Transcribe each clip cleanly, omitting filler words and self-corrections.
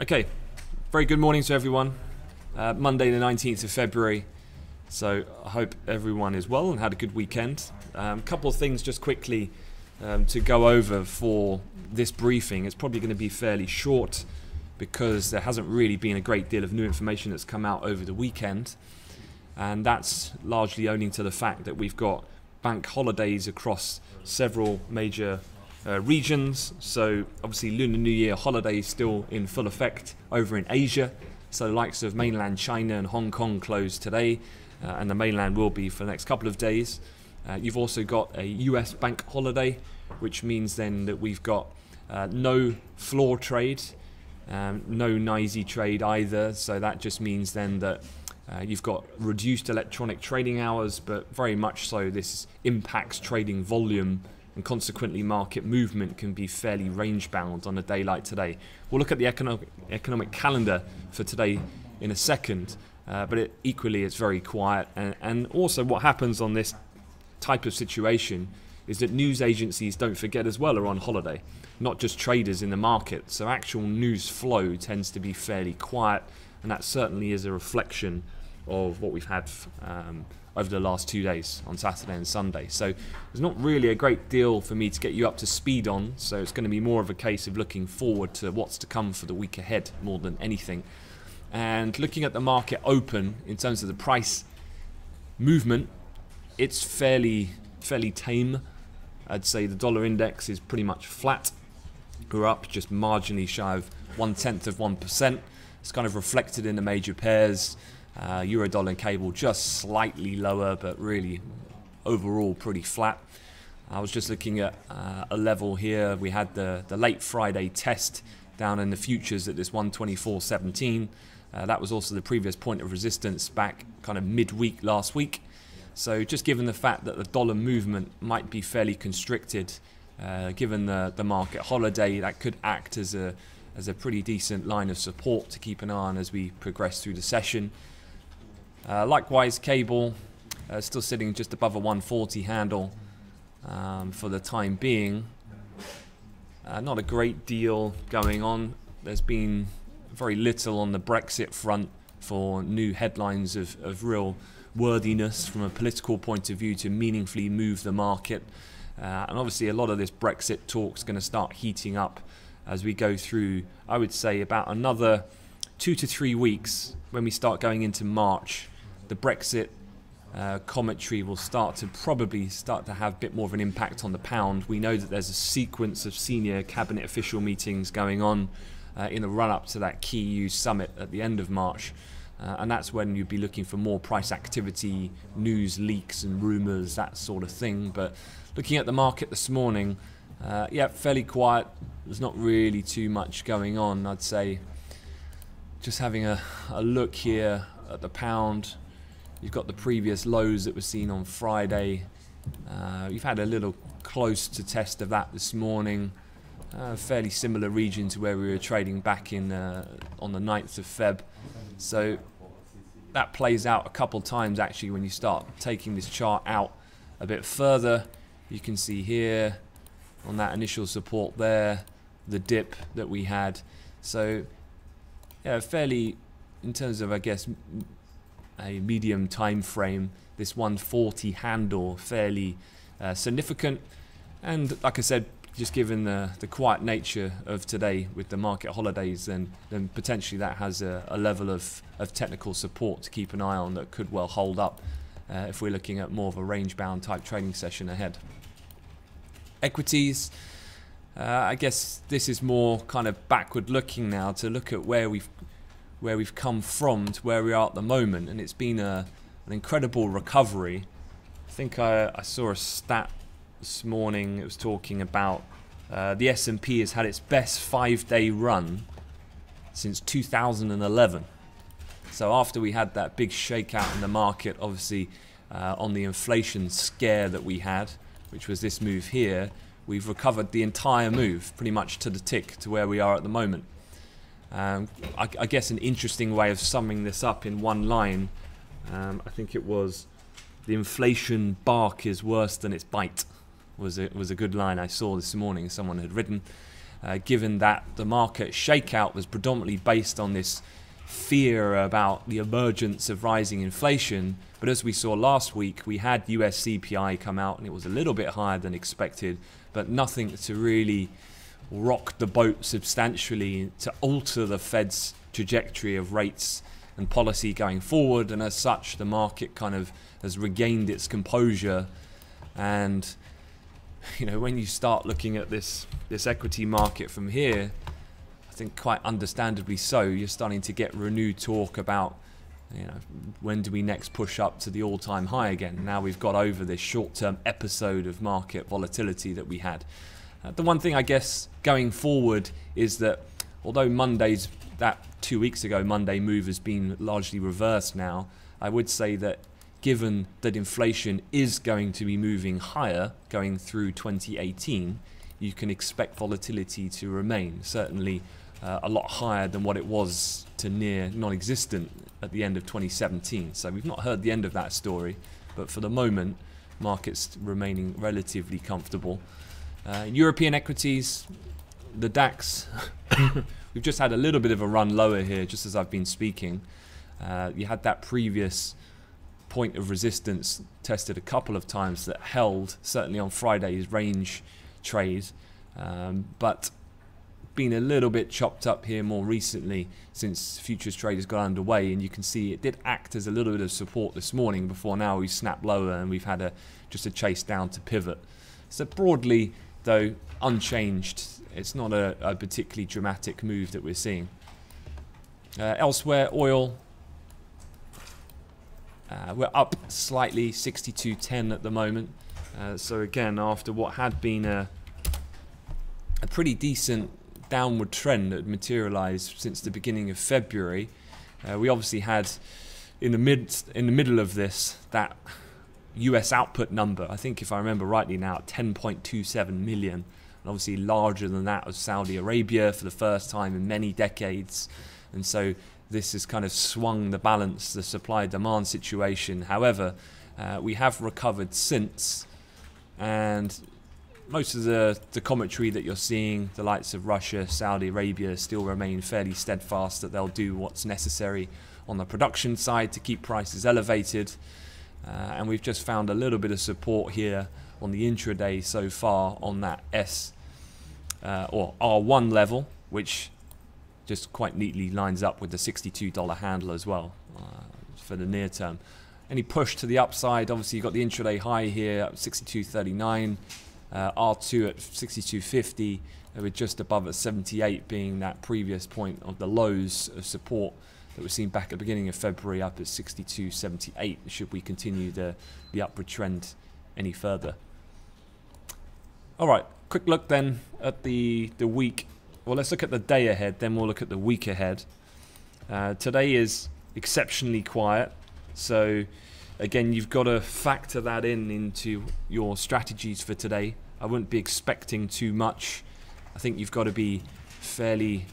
Okay, very good morning to everyone. Monday the 19th of February, so I hope everyone is well and had a good weekend. A couple of things just quickly to go over for this briefing. It's probably going to be fairly short because there hasn't really been a great deal of new information that's come out over the weekend, and that's largely owing to the fact that we've got bank holidays across several major regions. So obviously Lunar New Year holiday is still in full effect over in Asia, so the likes of mainland China and Hong Kong closed today, and the mainland will be for the next couple of days. You've also got a US bank holiday, which means then that we've got no floor trade, no NYSE trade either, so that just means then that you've got reduced electronic trading hours, but very much so this impacts trading volume, and consequently market movement can be fairly range bound on a day like today. We'll look at the economic calendar for today in a second, but equally it's very quiet, and also what happens on this type of situation is that news agencies, don't forget as well, are on holiday, not just traders in the market, so actual news flow tends to be fairly quiet, and that certainly is a reflection of what we've had over the last 2 days on Saturday and Sunday. So there's not really a great deal for me to get you up to speed on, so it's going to be more of a case of looking forward to what's to come for the week ahead more than anything. And looking at the market open in terms of the price movement, it's fairly tame. I'd say the dollar index is pretty much flat. We're up just marginally shy of 0.1%. It's kind of reflected in the major pairs. Euro dollar and cable just slightly lower, but really overall pretty flat. I was just looking at a level here. We had the late Friday test down in the futures at this 124.17. That was also the previous point of resistance back kind of midweek last week. So just given the fact that the dollar movement might be fairly constricted, given the market holiday, that could act as a pretty decent line of support to keep an eye on as we progress through the session. Likewise, cable still sitting just above a 140 handle for the time being. Not a great deal going on. There's been very little on the Brexit front for new headlines of real worthiness from a political point of view to meaningfully move the market. And obviously a lot of this Brexit talk is going to start heating up as we go through, I would say, about another 2 to 3 weeks. When we start going into March, the Brexit commentary will probably start to have a bit more of an impact on the pound. We know that there's a sequence of senior cabinet official meetings going on in the run-up to that key EU summit at the end of March. And that's when you'd be looking for more price activity, news leaks and rumours, that sort of thing. But looking at the market this morning, yeah, fairly quiet. There's not really too much going on, I'd say. Just having a look here at the pound, you've got the previous lows that were seen on Friday. You've had a little close to test of that this morning. Fairly similar region to where we were trading back in on the 9th of Feb. So that plays out a couple times actually when you start taking this chart out a bit further. You can see here on that initial support there, the dip that we had. So yeah, fairly, in terms of, I guess, a medium time frame, this 140 handle fairly significant. And like I said, just given the quiet nature of today with the market holidays, then potentially that has a level of technical support to keep an eye on that could well hold up if we're looking at more of a range-bound type trading session ahead. Equities, I guess this is more kind of backward-looking now to look at where we've come from to where we are at the moment, and it's been an incredible recovery. I think I saw a stat this morning. It was talking about the S&P has had its best 5-day run since 2011. So after we had that big shakeout in the market, obviously on the inflation scare that we had, which was this move here, we've recovered the entire move pretty much to the tick to where we are at the moment. I guess an interesting way of summing this up in one line, I think it was, the inflation bark is worse than its bite, was a good line I saw this morning someone had written. given that the market shakeout was predominantly based on this fear about the emergence of rising inflation. But as we saw last week, we had US CPI come out and it was a little bit higher than expected, but nothing to really rock the boat substantially to alter the Fed's trajectory of rates and policy going forward. And as such, the market kind of has regained its composure. And when you start looking at this equity market from here, I think quite understandably so, you're starting to get renewed talk about when do we next push up to the all-time high again. Now we've got over this short-term episode of market volatility that we had. The one thing I guess going forward is that although that 2 weeks ago Monday move has been largely reversed now, I would say that given that inflation is going to be moving higher going through 2018, you can expect volatility to remain, certainly a lot higher than what it was to near non-existent at the end of 2017. So we've not heard the end of that story, but for the moment, markets remaining relatively comfortable. European equities, the DAX, we've just had a little bit of a run lower here, just as I've been speaking. You had that previous point of resistance tested a couple of times that held, certainly on Friday's range trade, but been a little bit chopped up here more recently since futures trade has got underway, and you can see it did act as a little bit of support this morning before now we snapped lower and we've had just a chase down to pivot. So broadly though unchanged, it's not a particularly dramatic move that we're seeing. Elsewhere, oil, we're up slightly, 62.10 at the moment. So again, after what had been a pretty decent downward trend that had materialized since the beginning of February, we obviously had in the middle of this that US output number, I think if I remember rightly now, 10.27 million, and obviously larger than that of Saudi Arabia for the first time in many decades. And so this has kind of swung the balance, the supply-demand situation. However, we have recovered since, and most of the commentary that you're seeing, the likes of Russia, Saudi Arabia, still remain fairly steadfast that they'll do what's necessary on the production side to keep prices elevated. And we've just found a little bit of support here on the intraday so far on that or R1 level, which just quite neatly lines up with the $62 handle as well for the near term. Any push to the upside, obviously you've got the intraday high here at 62.39, R2 at 62.50, with just above at 78 being that previous point of the lows of support that was seen back at the beginning of February, up at 62.78, should we continue the upward trend any further. Alright, quick look then at the week. Well, let's look at the day ahead, then we'll look at the week ahead. Today is exceptionally quiet, so again, you've got to factor that into your strategies for today. I wouldn't be expecting too much. I think you've got to be fairly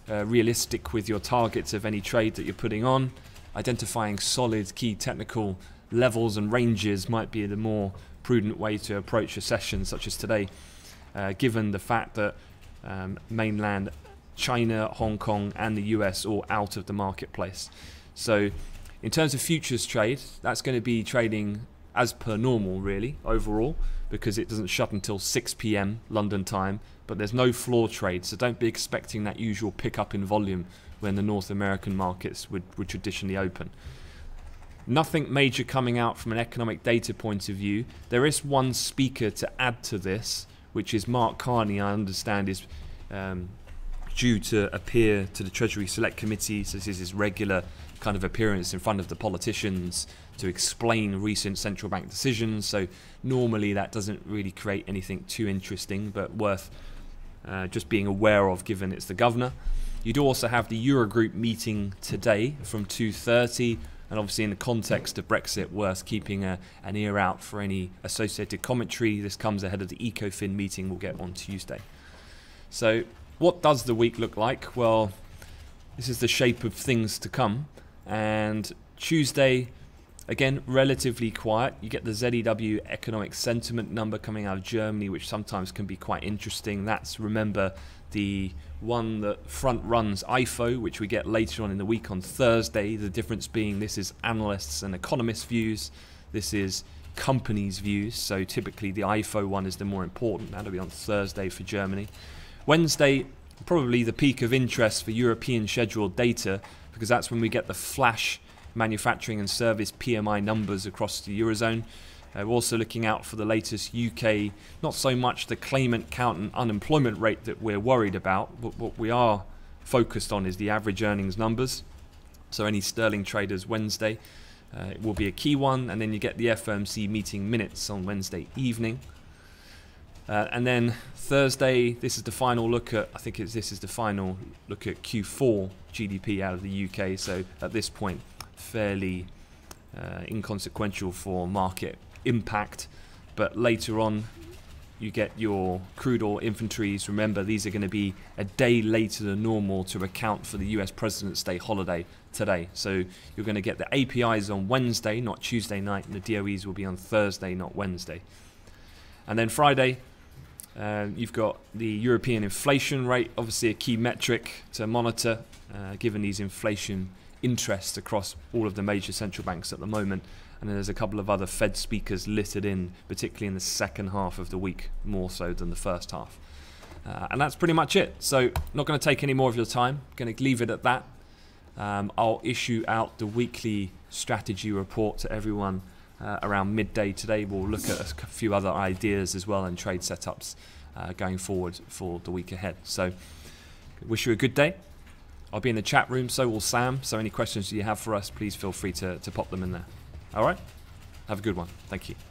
realistic with your targets of any trade that you're putting on. Identifying solid key technical levels and ranges might be the more prudent way to approach a session such as today, given the fact that mainland China, Hong Kong and the US all out of the marketplace. So in terms of futures trade, that's going to be trading as per normal really overall, because it doesn't shut until 6 PM London time, but there's no floor trade, so don't be expecting that usual pickup in volume when the North American markets would traditionally open. Nothing major coming out from an economic data point of view. There is one speaker to add to this, which is Mark Carney, I understand is due to appear to the Treasury Select Committee. So this is his regular kind of appearance in front of the politicians to explain recent central bank decisions. So normally that doesn't really create anything too interesting, but worth just being aware of given it's the governor. You'd also have the Eurogroup meeting today from 2:30, and obviously in the context of Brexit, worth keeping an ear out for any associated commentary. This comes ahead of the ECOFIN meeting we'll get on Tuesday. So what does the week look like? Well, this is the shape of things to come. And Tuesday, again, relatively quiet. You get the ZEW economic sentiment number coming out of Germany, which sometimes can be quite interesting. That's, remember, the one that front runs IFO, which we get later on in the week on Thursday. The difference being this is analysts and economists' views. This is companies' views. So typically the IFO one is the more important. That'll be on Thursday for Germany. Wednesday, probably the peak of interest for European scheduled data, because that's when we get the flash manufacturing and service PMI numbers across the Eurozone. We're also looking out for the latest UK, not so much the claimant count and unemployment rate that we're worried about, but what we are focused on is the average earnings numbers. So any sterling traders Wednesday it will be a key one, and then you get the FOMC meeting minutes on Wednesday evening. And then Thursday, this is the final look at, this is the final look at Q4 GDP out of the UK. So at this point, fairly inconsequential for market impact. But later on, you get your crude oil inventories. Remember, these are going to be a day later than normal to account for the US President's Day holiday today. So you're going to get the APIs on Wednesday, not Tuesday night, and the DOEs will be on Thursday, not Wednesday. And then Friday, you've got the European inflation rate, obviously a key metric to monitor, given these inflation interests across all of the major central banks at the moment. And then there's a couple of other Fed speakers littered in, particularly in the second half of the week, more so than the first half. And that's pretty much it. So not going to take any more of your time. Going to leave it at that. I'll issue out the weekly strategy report to everyone around midday today. We'll look at a few other ideas as well and trade setups going forward for the week ahead. So wish you a good day. I'll be in the chat room, so will Sam. So any questions you have for us, please feel free to pop them in there. All right? Have a good one. Thank you.